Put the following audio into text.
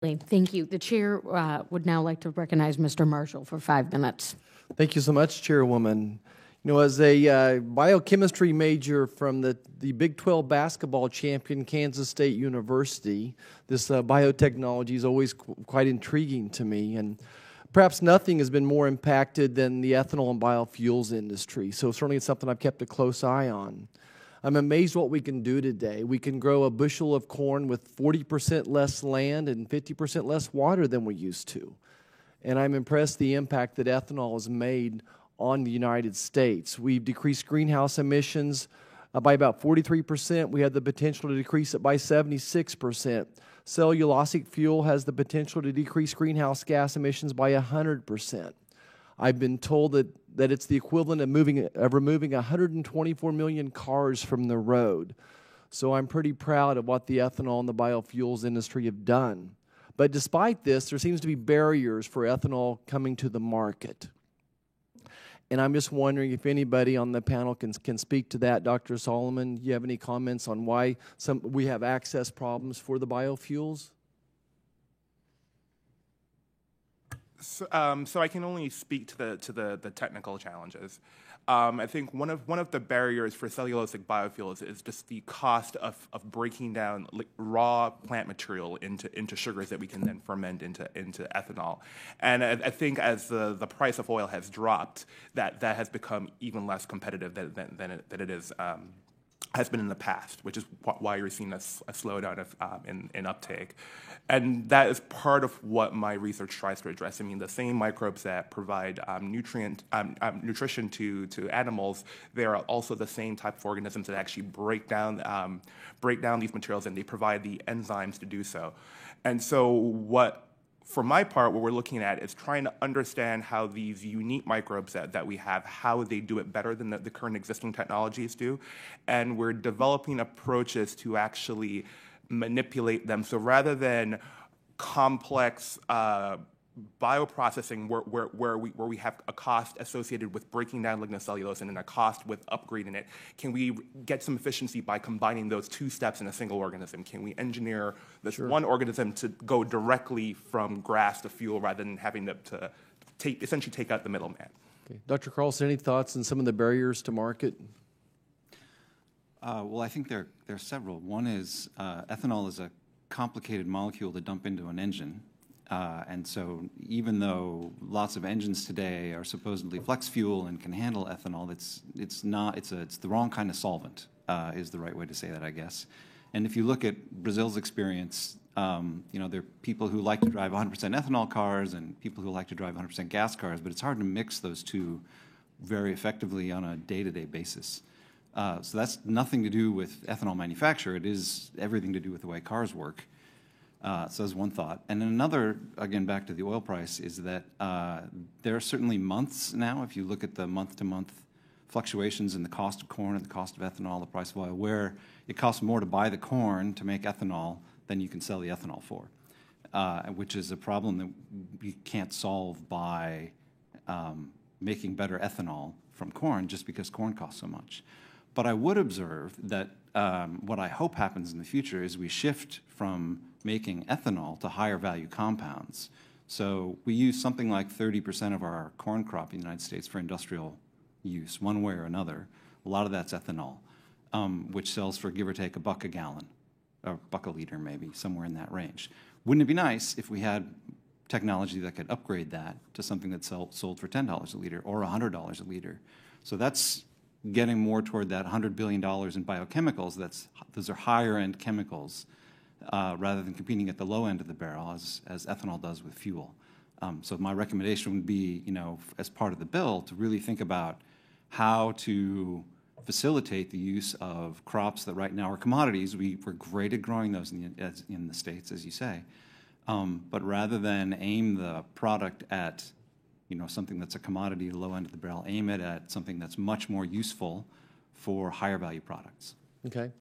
Thank you. The chair would now like to recognize Mr. Marshall for 5 minutes. Thank you so much, Chairwoman. You know, as a biochemistry major from the Big 12 basketball champion Kansas State University, this biotechnology is always quite intriguing to me, and perhaps nothing has been more impacted than the ethanol and biofuels industry, so certainly it's something I've kept a close eye on. I'm amazed what we can do today. We can grow a bushel of corn with 40% less land and 50% less water than we used to. And I'm impressed the impact that ethanol has made on the United States. We've decreased greenhouse emissions by about 43%. We have the potential to decrease it by 76%. Cellulosic fuel has the potential to decrease greenhouse gas emissions by 100%. I've been told that it's the equivalent of removing 124 million cars from the road. So I'm pretty proud of what the ethanol and the biofuels industry have done. But despite this, there seems to be barriers for ethanol coming to the market. And I'm just wondering if anybody on the panel can speak to that. Dr. Solomon, do you have any comments on why we have access problems for the biofuels? So I can only speak to the technical challenges. I think one of the barriers for cellulosic biofuels is just the cost of breaking down raw plant material into sugars that we can then ferment into ethanol. And I think as the price of oil has dropped, that has become even less competitive than it is. Has been in the past, which is why you're seeing a slowdown in uptake. And that is part of what my research tries to address. I mean, the same microbes that provide nutrition to animals, they are also the same type of organisms that actually break down these materials, and they provide the enzymes to do so. And so for my part, what we're looking at is trying to understand how these unique microbes that we have, how they do it better than the current existing technologies do. And we're developing approaches to actually manipulate them. So rather than complex bioprocessing where we have a cost associated with breaking down lignocellulose and then a cost with upgrading it, can we get some efficiency by combining those two steps in a single organism? Can we engineer this one organism to go directly from grass to fuel rather than having to essentially take out the middleman? Okay. Dr. Carlson, any thoughts on some of the barriers to market? Well, I think there are several. One is ethanol is a complicated molecule to dump into an engine. And so even though lots of engines today are supposedly flex fuel and can handle ethanol, it's the wrong kind of solvent, is the right way to say that, I guess. And if you look at Brazil's experience, there are people who like to drive 100% ethanol cars and people who like to drive 100% gas cars, but it's hard to mix those two very effectively on a day-to-day basis. So that's nothing to do with ethanol manufacture. It is everything to do with the way cars work. So that's one thought. And then another, again, back to the oil price, is that there are certainly months now, if you look at the month-to-month fluctuations in the cost of corn and the cost of ethanol, the price of oil, where it costs more to buy the corn to make ethanol than you can sell the ethanol for, which is a problem that we can't solve by making better ethanol from corn just because corn costs so much. But I would observe that what I hope happens in the future is we shift from making ethanol to higher value compounds. So we use something like 30% of our corn crop in the United States for industrial use, one way or another. A lot of that's ethanol, which sells for give or take $1 a gallon, or $1 a liter maybe, somewhere in that range. Wouldn't it be nice if we had technology that could upgrade that to something that's sold for $10 a liter or $100 a liter? So that's getting more toward that $100 billion in biochemicals. Those are higher end chemicals rather than competing at the low end of the barrel as ethanol does with fuel. So my recommendation would be, as part of the bill, to really think about how to facilitate the use of crops that right now are commodities. We're great at growing those in the States, as you say. But rather than aim the product at something that's a commodity, low end of the barrel, aim it at something that's much more useful for higher value products. Okay.